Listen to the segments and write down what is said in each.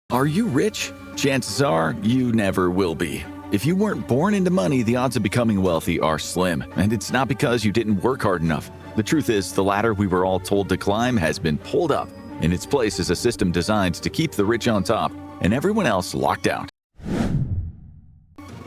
Are you rich? Chances are you never will be. If you weren't born into money, the odds of becoming wealthy are slim, and it's not because you didn't work hard enough. The truth is, the ladder we were all told to climb has been pulled up. In its place is a system designed to keep the rich on top and everyone else locked out.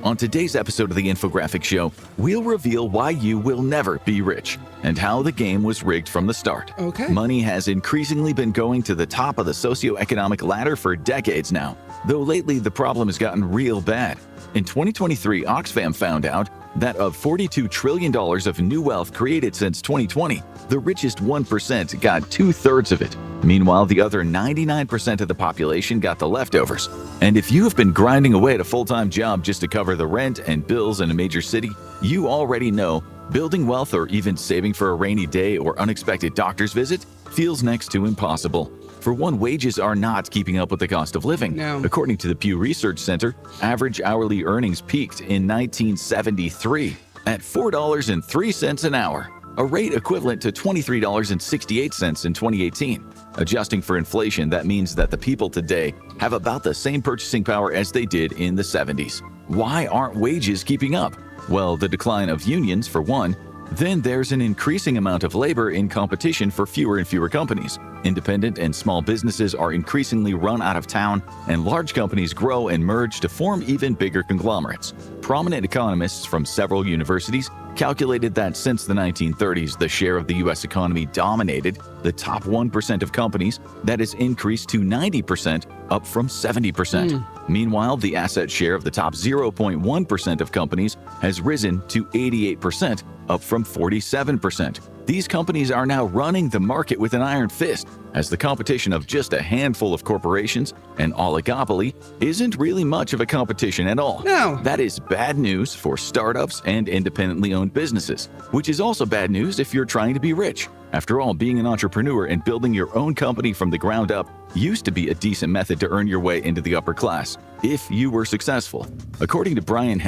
On today's episode of the Infographics Show, we'll reveal why you will never be rich and how the game was rigged from the start. Okay. Money has increasingly been going to the top of the socioeconomic ladder for decades now, though lately the problem has gotten real bad. In 2023, Oxfam found out that of $42 trillion of new wealth created since 2020, the richest 1% got 2/3 of it. Meanwhile, the other 99% of the population got the leftovers. And if you have been grinding away at a full-time job just to cover the rent and bills in a major city, you already know building wealth or even saving for a rainy day or unexpected doctor's visit feels next to impossible. For one, wages are not keeping up with the cost of living. No. According to the Pew Research Center, average hourly earnings peaked in 1973 at $4.03 an hour, a rate equivalent to $23.68 in 2018. Adjusting for inflation, that means that the people today have about the same purchasing power as they did in the 70s. Why aren't wages keeping up? Well, the decline of unions, for one. Then there's an increasing amount of labor in competition for fewer and fewer companies. Independent and small businesses are increasingly run out of town, and large companies grow and merge to form even bigger conglomerates. Prominent economists from several universities calculated that since the 1930s, the share of the U.S. economy dominated the top 1% of companies. That has increased to 90%, up from 70%. Meanwhile, the asset share of the top 0.1% of companies has risen to 88%, up from 47%. These companies are now running the market with an iron fist, as the competition of just a handful of corporations, an oligopoly, isn't really much of a competition at all. No. That is bad news for startups and independently owned businesses, which is also bad news if you're trying to be rich. After all, being an entrepreneur and building your own company from the ground up used to be a decent method to earn your way into the upper class, if you were successful. According to Brian,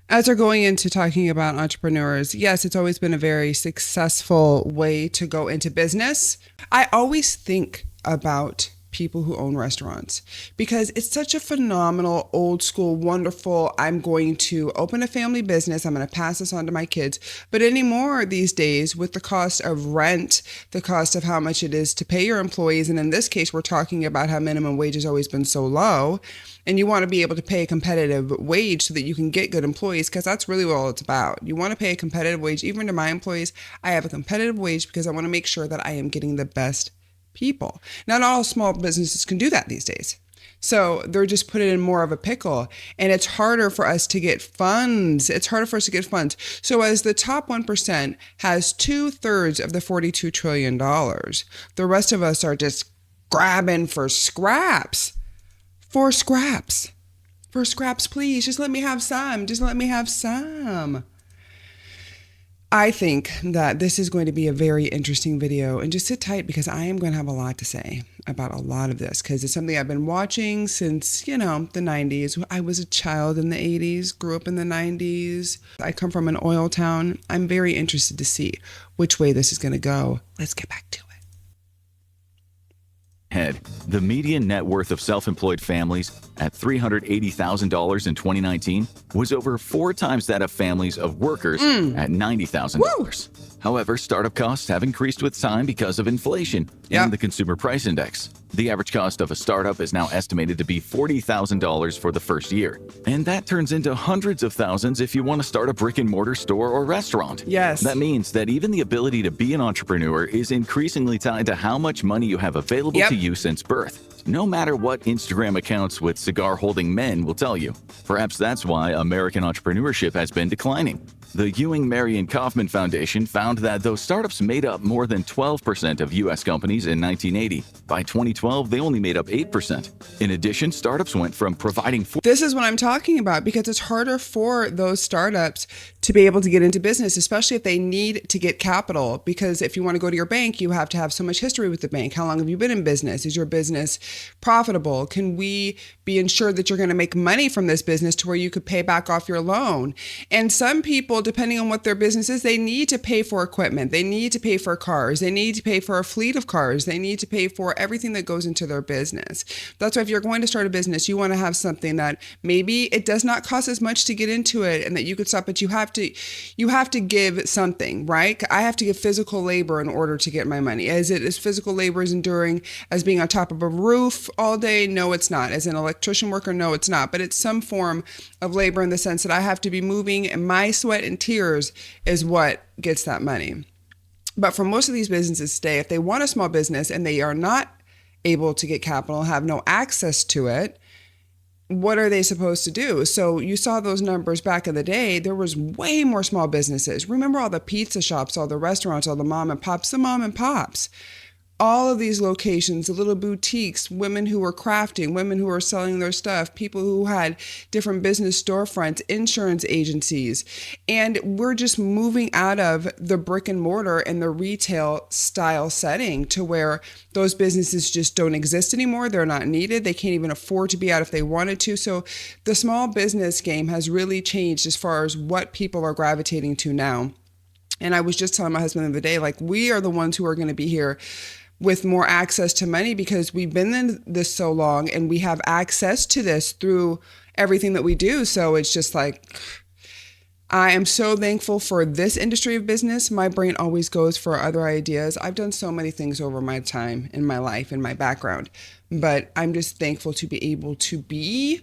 As we're going into talking about entrepreneurs, yes, it's always been a very successful way to go into business. I always think about people who own restaurants because it's such a phenomenal, old school, wonderful, I'm going to open a family business, I'm going to pass this on to my kids. But anymore these days, with the cost of rent, the cost of how much it is to pay your employees, and in this case, we're talking about how minimum wage has always been so low, and you want to be able to pay a competitive wage so that you can get good employees, because that's really what all it's about. You want to pay a competitive wage. Even to my employees, I have a competitive wage because I want to make sure that I am getting the best people. Not all small businesses can do that these days. So they're just put in more of a pickle, and it's harder for us to get funds. So as the top 1% has 2/3 of the $42 trillion, the rest of us are just grabbing for scraps. For scraps, please. Just let me have some. I think that this is going to be a very interesting video, and just sit tight because I am going to have a lot to say about a lot of this, because it's something I've been watching since, the 90s. I was a child in the 80s, grew up in the 90s. I come from an oil town. I'm very interested to see which way this is going to go. Let's get back to it. The median net worth of self-employed families at $380,000 in 2019 was over 4 times that of families of workers at $90,000. However, startup costs have increased with time because of inflation and the Consumer Price Index. The average cost of a startup is now estimated to be $40,000 for the first year. And that turns into hundreds of thousands if you want to start a brick-and-mortar store or restaurant. Yes. That means that even the ability to be an entrepreneur is increasingly tied to how much money you have available to you since birth. No matter what Instagram accounts with cigar-holding men will tell you. Perhaps that's why American entrepreneurship has been declining. The Ewing Marion Kauffman Foundation found that though startups made up more than 12% of U.S. companies in 1980, by 2012 they only made up 8%. In addition, startups went from providing... This is what I'm talking about, because it's harder for those startups to be able to get into business, especially if they need to get capital. Because if you want to go to your bank, you have to have so much history with the bank. How long have you been in business? Is your business profitable? Can we be ensured that you're going to make money from this business to where you could pay back off your loan? And some people, depending on what their business is, they need to pay for equipment. They need to pay for cars. They need to pay for a fleet of cars. They need to pay for everything that goes into their business. That's why if you're going to start a business, you want to have something that maybe it does not cost as much to get into it and that you could stop, but you have to give something, right? I have to give physical labor in order to get my money. Is physical labor as enduring as being on top of a roof all day? No, it's not. As an electrician worker, no, it's not. But it's some form of labor in the sense that I have to be moving, and my sweat and tears is what gets that money. But for most of these businesses today, if they want a small business and they are not able to get capital, have no access to it, what are they supposed to do? So you saw those numbers back in the day. There was way more small businesses. Remember all the pizza shops, all the restaurants, all the mom and pops. All of these locations, the little boutiques, women who were crafting, women who were selling their stuff, people who had different business storefronts, insurance agencies. And we're just moving out of the brick and mortar and the retail style setting to where those businesses just don't exist anymore. They're not needed. They can't even afford to be out if they wanted to. So the small business game has really changed as far as what people are gravitating to now. And I was just telling my husband the other day, like, we are the ones who are going to be here with more access to money because we've been in this so long and we have access to this through everything that we do. So it's just like, I am so thankful for this industry of business. My brain always goes for other ideas. I've done so many things over my time in my life and my background, but I'm just thankful to be able to be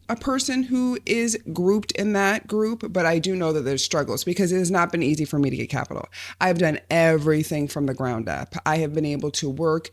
a person who is grouped in that group. But I do know that there's struggles because it has not been easy for me to get capital. I've done everything from the ground up. I have been able to work,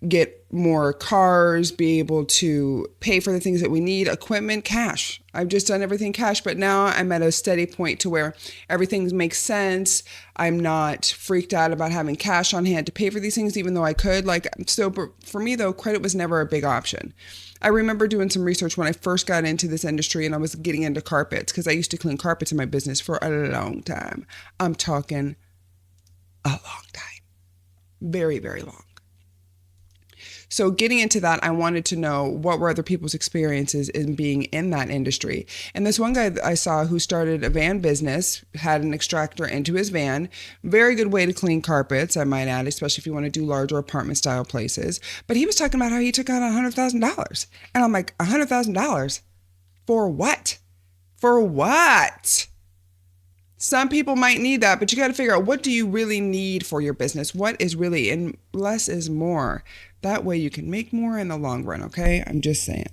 get more cars, be able to pay for the things that we need, equipment, cash. I've just done everything cash, but now I'm at a steady point to where everything makes sense. I'm not freaked out about having cash on hand to pay for these things, even though I could. So for me though, credit was never a big option. I remember doing some research when I first got into this industry and I was getting into carpets because I used to clean carpets in my business for a long time. I'm talking a long time. Very, very long. So getting into that, I wanted to know what were other people's experiences in being in that industry. And this one guy I saw who started a van business, had an extractor into his van. Very good way to clean carpets, I might add, especially if you want to do larger apartment style places. But he was talking about how he took out $100,000. And I'm like, $100,000? For what? For what? Some people might need that, but you got to figure out, what do you really need for your business? What is really, and less is more. That way you can make more in the long run, okay? I'm just saying.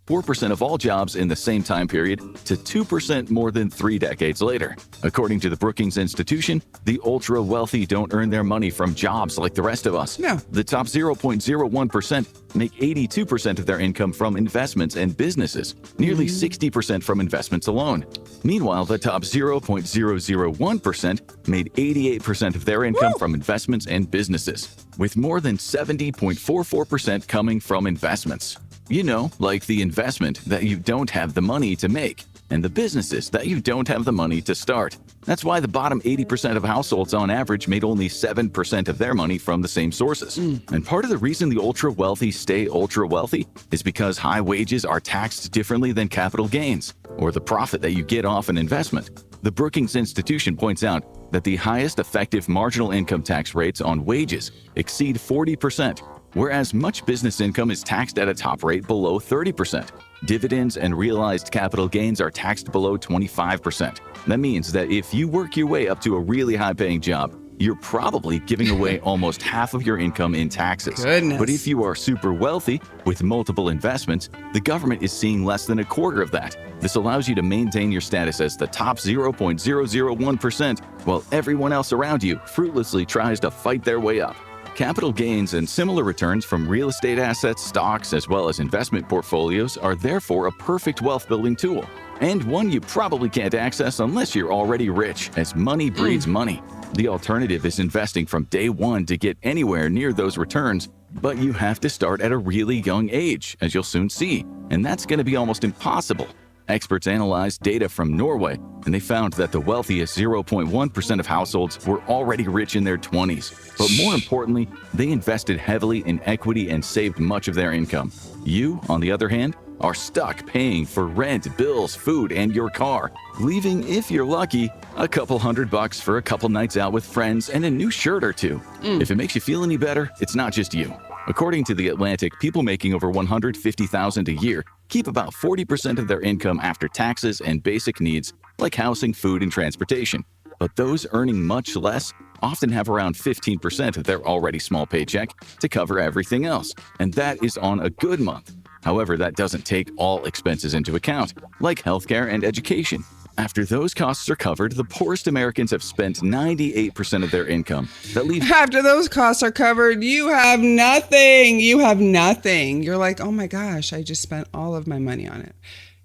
4% of all jobs in the same time period to 2% more than 3 decades later. According to the Brookings Institution, the ultra-wealthy don't earn their money from jobs like the rest of us. No. The top 0.01% make 82% of their income from investments and businesses, nearly 60% from investments alone. Meanwhile, the top 0.001% made 88% of their income from investments and businesses, with more than 70.44% coming from investments. You know, like the investment that you don't have the money to make, and the businesses that you don't have the money to start. That's why the bottom 80% of households on average made only 7% of their money from the same sources. And part of the reason the ultra-wealthy stay ultra-wealthy is because high wages are taxed differently than capital gains, or the profit that you get off an investment. The Brookings Institution points out that the highest effective marginal income tax rates on wages exceed 40%, whereas much business income is taxed at a top rate below 30%. Dividends and realized capital gains are taxed below 25%. That means that if you work your way up to a really high-paying job, you're probably giving away almost half of your income in taxes. Goodness. But if you are super wealthy with multiple investments, the government is seeing less than a quarter of that. This allows you to maintain your status as the top 0.001%, while everyone else around you fruitlessly tries to fight their way up. Capital gains and similar returns from real estate assets, stocks, as well as investment portfolios are therefore a perfect wealth-building tool, and one you probably can't access unless you're already rich, as money breeds money. The alternative is investing from day one to get anywhere near those returns, but you have to start at a really young age, as you'll soon see, and that's going to be almost impossible. Experts analyzed data from Norway, and they found that the wealthiest 0.1% of households were already rich in their 20s. But more importantly, they invested heavily in equity and saved much of their income. You, on the other hand, are stuck paying for rent, bills, food, and your car, leaving, if you're lucky, a couple $100 for a couple nights out with friends and a new shirt or two. If it makes you feel any better, it's not just you. According to The Atlantic, people making over $150,000 a year keep about 40% of their income after taxes and basic needs like housing, food, and transportation. But those earning much less often have around 15% of their already small paycheck to cover everything else, and that is on a good month. However, that doesn't take all expenses into account, like healthcare and education. After those costs are covered, the poorest Americans have spent 98% of their income. That leaves After those costs are covered, you have nothing. You have nothing. You're like, oh my gosh, I just spent all of my money on it.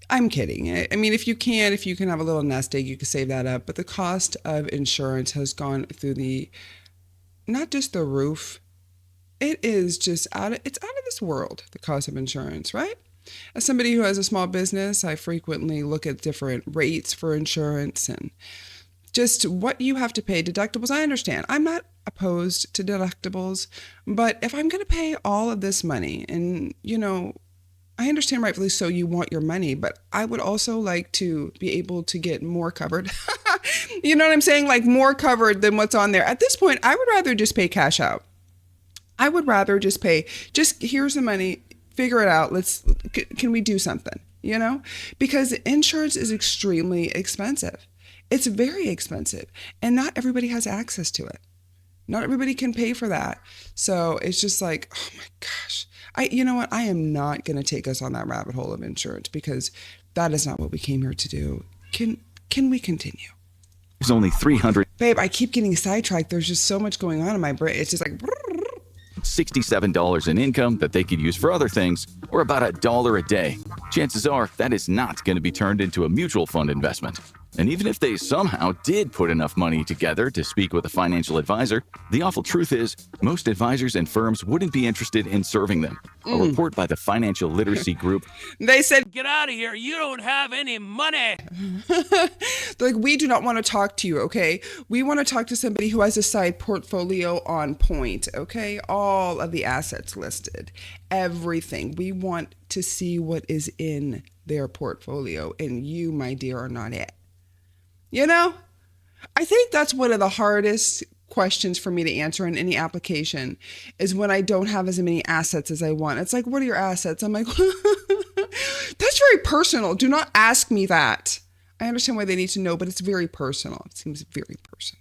I'm kidding. I mean, if you can have a little nest egg, you can save that up. But the cost of insurance has gone through not just the roof. It is just it's out of this world, the cost of insurance, right? As somebody who has a small business, I frequently look at different rates for insurance and just what you have to pay. Deductibles, I understand. I'm not opposed to deductibles, but if I'm going to pay all of this money and, I understand rightfully so you want your money, but I would also like to be able to get more covered. You know what I'm saying? Like more covered than what's on there. At this point, I would rather just pay cash out. I would rather just pay, here's the money, figure it out. Can we do something, Because insurance is extremely expensive. It's very expensive and not everybody has access to it. Not everybody can pay for that. So it's just like, oh my gosh. You know what? I am not going to take us on that rabbit hole of insurance because that is not what we came here to do. Can we continue? There's only 300. Babe, I keep getting sidetracked. There's just so much going on in my brain. It's just like $67 in income that they could use for other things, or about $1 a day. Chances are that is not going to be turned into a mutual fund investment. And even if they somehow did put enough money together to speak with a financial advisor, the awful truth is most advisors and firms wouldn't be interested in serving them. A report by the Financial Literacy Group. They said, "Get out of here. You don't have any money." They're like, we do not want to talk to you, okay? We want to talk to somebody who has a side portfolio on point, okay? All of the assets listed, everything. We want to see what is in their portfolio, and you, my dear, are not it. I think that's one of the hardest questions for me to answer in any application is when I don't have as many assets as I want. It's like, what are your assets? I'm like, that's very personal. Do not ask me that. I understand why they need to know, but it's very personal. It seems very personal.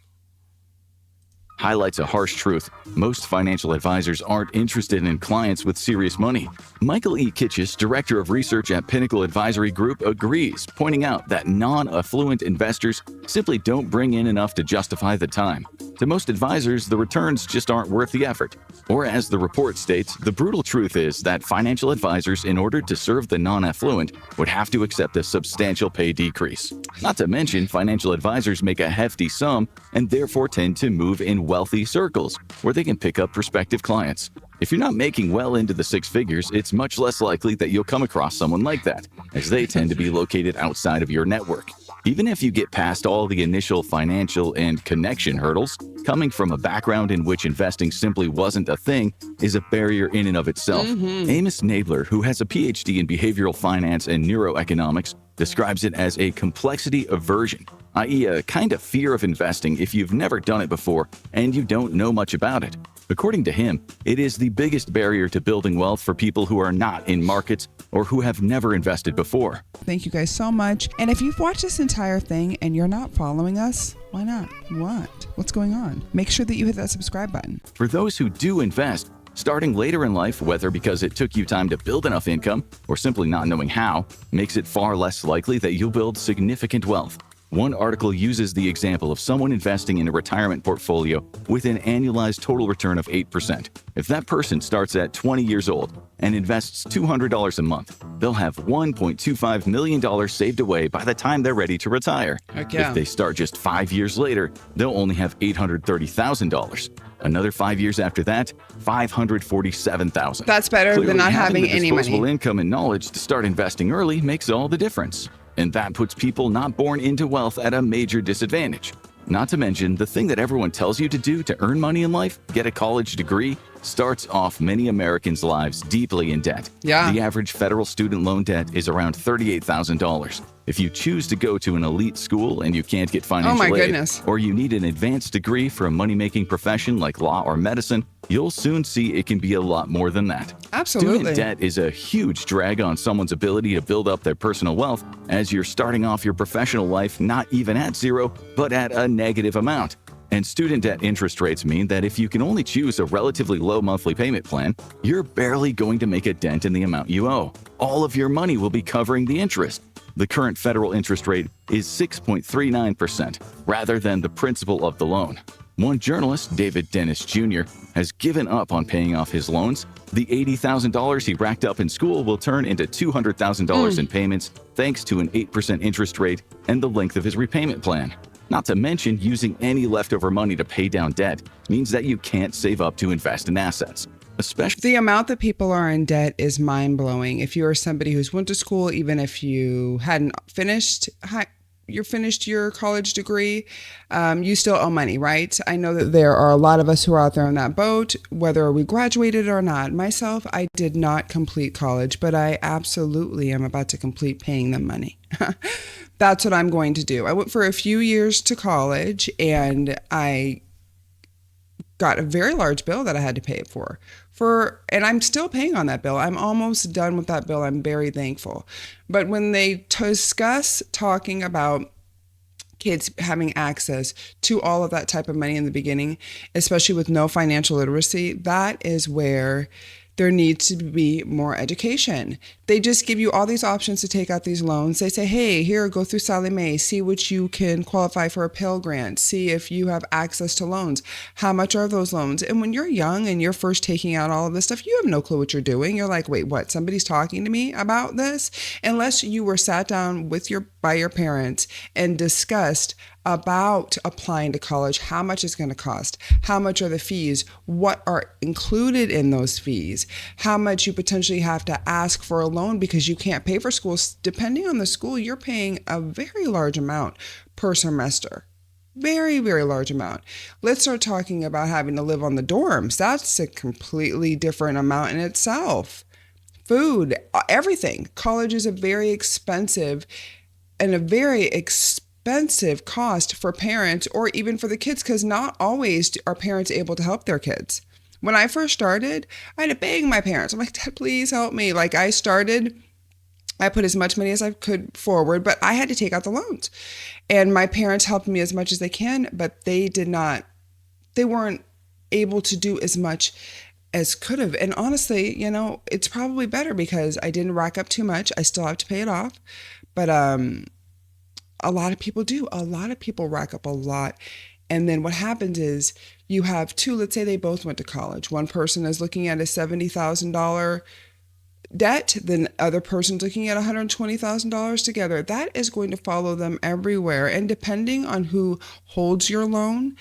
Highlights a harsh truth. Most financial advisors aren't interested in clients with serious money. Michael E. Kitchis, director of research at Pinnacle Advisory Group, agrees, pointing out that non-affluent investors simply don't bring in enough to justify the time. To most advisors, the returns just aren't worth the effort. Or as the report states, the brutal truth is that financial advisors, in order to serve the non-affluent, would have to accept a substantial pay decrease. Not to mention, financial advisors make a hefty sum and therefore tend to move in wealthy circles where they can pick up prospective clients. If you're not making well into the six figures, it's much less likely that you'll come across someone like that, as they tend to be located outside of your network. Even if you get past all the initial financial and connection hurdles, coming from a background in which investing simply wasn't a thing is a barrier in and of itself. Amos Nabler, who has a PhD in behavioral finance and neuroeconomics, describes it as a complexity aversion, i.e. a kind of fear of investing if you've never done it before and you don't know much about it. According to him, it is the biggest barrier to building wealth for people who are not in markets or who have never invested before. Thank you guys so much. And if you've watched this entire thing and you're not following us, why not? What's going on? Make sure that you hit that subscribe button. For those who do invest, starting later in life, whether because it took you time to build enough income or simply not knowing how, makes it far less likely that you'll build significant wealth. One article uses the example of someone investing in a retirement portfolio with an annualized total return of 8%. If that person starts at 20 years old and invests $200 a month, they'll have $1.25 million saved away by the time they're ready to retire. Heck yeah. If they start just 5 years later, they'll only have $830,000. Another 5 years after that, $547,000. That's better than not having any money. Disposable income and knowledge to start investing early makes all the difference. and that puts people not born into wealth at a major disadvantage. Not to mention, the thing that everyone tells you to do to earn money in life, get a college degree, starts off many Americans' lives deeply in debt. Yeah. The average federal student loan debt is around $38,000. If you choose to go to an elite school and you can't get financial aid, goodness. or you need an advanced degree for a money-making profession like law or medicine, you'll soon see it can be a lot more than that. Absolutely. Student debt is a huge drag on someone's ability to build up their personal wealth, as you're starting off your professional life not even at zero, but at a negative amount. And student debt interest rates mean that if you can only choose a relatively low monthly payment plan, you're barely going to make a dent in the amount you owe. All of your money will be covering the interest. The current federal interest rate is 6.39%, rather than the principal of the loan. One journalist, David Dennis Jr., has given up on paying off his loans. The $80,000 he racked up in school will turn into $200,000 in payments thanks to an 8% interest rate and the length of his repayment plan. Not to mention, using any leftover money to pay down debt means that you can't save up to invest in assets. Especially The amount that people are in debt is mind-blowing. If you are somebody who's went to school, even if you hadn't finished your college degree, you still owe money, right? I know that there are a lot of us who are out there in that boat, whether we graduated or not. Myself, I did not complete college, but I absolutely am about to complete paying them money. That's what I'm going to do. I went for a few years to college, and I got a very large bill that I had to pay it for, and I'm still paying on that bill. I'm almost done with that bill. I'm very thankful. But when they discuss talking about kids having access to all of that type of money in the beginning, especially with no financial literacy, that is where there needs to be more education. They just give you all these options to take out these loans. They say, hey, here, go through Sallie Mae, see what you can qualify for a Pell Grant, see if you have access to loans. How much are those loans? And when you're young and you're first taking out all of this stuff, you have no clue what you're doing. You're like, wait, what? Somebody's talking to me about this? Unless you were sat down by your parents and discussed about applying to college, how much it's going to cost, how much are the fees, what are included in those fees, how much you potentially have to ask for a loan because you can't pay for schools. Depending on the school, you're paying a very large amount per semester. Very, very large amount. Let's start talking about having to live on the dorms. That's a completely different amount in itself. Food, everything. College is a very expensive and a very expensive cost for parents or even for the kids, because not always are parents able to help their kids. When I first started, I had to beg my parents. I'm like, Dad, please help me. Like I put as much money as I could forward, but I had to take out the loans. And my parents helped me as much as they can, but they weren't able to do as much as could have. And honestly, it's probably better because I didn't rack up too much. I still have to pay it off. But a lot of people do. A lot of people rack up a lot. And then what happens is you have two, let's say they both went to college. One person is looking at a $70,000 debt, then the other person's looking at $120,000 together. That is going to follow them everywhere. And depending on who holds your loan,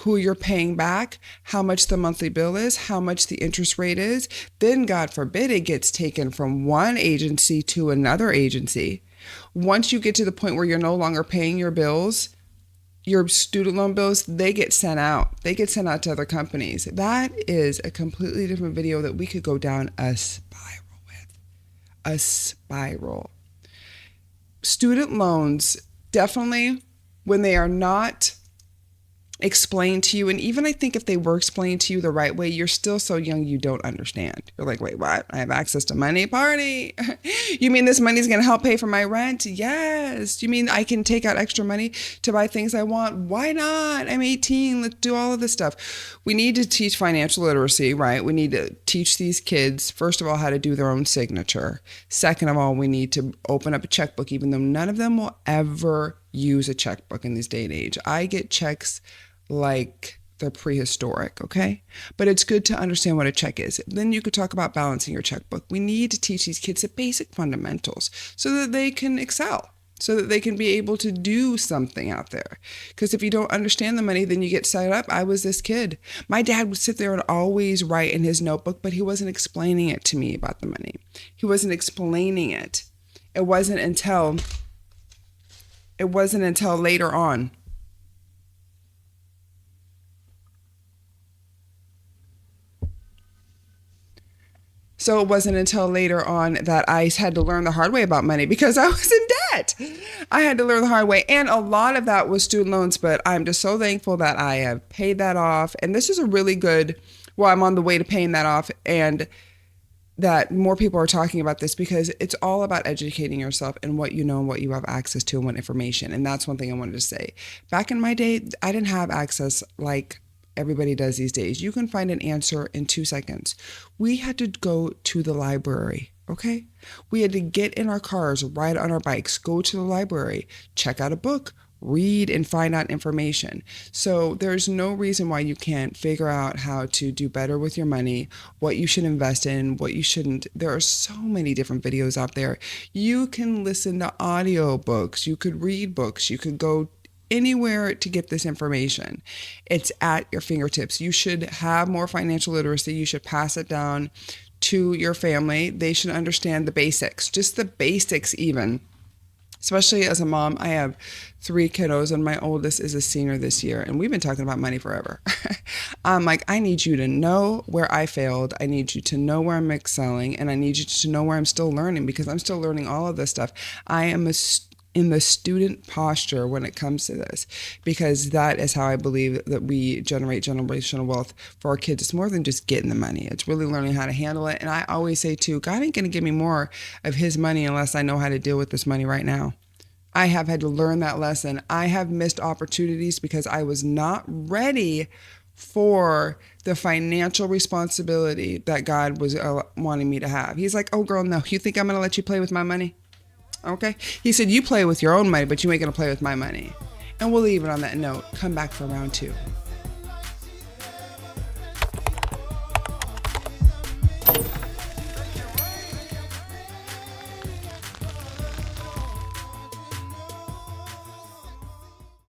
who you're paying back, how much the monthly bill is, how much the interest rate is, then God forbid it gets taken from one agency to another agency. Once you get to the point where you're no longer paying your bills, your student loan bills, they get sent out. They get sent out to other companies. That is a completely different video that we could go down a spiral with. A spiral. Student loans, definitely when they are not explained to you, and even I think if they were explained to you the right way, you're still so young you don't understand. You're like, wait, what? I have access to money? Party? You mean this money's going to help pay for my rent? Yes. You mean I can take out extra money to buy things I want? Why not? I'm 18. Let's do all of this stuff. We need to teach financial literacy, right? We need to teach these kids, first of all, how to do their own signature. Second of all, we need to open up a checkbook, even though none of them will ever use a checkbook in this day and age. I get checks like they're prehistoric, okay? But it's good to understand what a check is. Then you could talk about balancing your checkbook. We need to teach these kids the basic fundamentals so that they can excel, so that they can be able to do something out there. Because if you don't understand the money, then you get set up. I was this kid. My dad would sit there and always write in his notebook, but he wasn't explaining it to me about the money. He wasn't explaining it. It wasn't until It wasn't until later on. So it wasn't until later on that I had to learn the hard way about money because I was in debt. I had to learn the hard way. And a lot of that was student loans, but I'm just so thankful that I have paid that off. And this is a really good, well, I'm on the way to paying that off, and that more people are talking about this because it's all about educating yourself and what you know and what you have access to and what information. And that's one thing I wanted to say. Back in my day, I didn't have access like everybody does these days. You can find an answer in 2 seconds. We had to go to the library, okay? We had to get in our cars, ride on our bikes, go to the library, check out a book, read and find out information. So there's no reason why you can't figure out how to do better with your money, what you should invest in, what you shouldn't. There are so many different videos out there. You can listen to audio books, you could read books, you could go anywhere to get this information. It's at your fingertips. You should have more financial literacy. You should pass it down to your family. They should understand the basics, just the basics even. Especially as a mom, I have 3 kiddos and my oldest is a senior this year, and we've been talking about money forever. I'm like, I need you to know where I failed. I need you to know where I'm excelling, and I need you to know where I'm still learning, because I'm still learning all of this stuff. I am in the student posture when it comes to this, because that is how I believe that we generate generational wealth for our kids. It's more than just getting the money. It's really learning how to handle it. And I always say too, God ain't going to give me more of his money unless I know how to deal with this money right now. I have had to learn that lesson. I have missed opportunities because I was not ready for the financial responsibility that God was wanting me to have. He's like, oh girl, no, you think I'm going to let you play with my money? Okay. He said, you play with your own money, but you ain't going to play with my money. And we'll leave it on that note. Come back for round 2.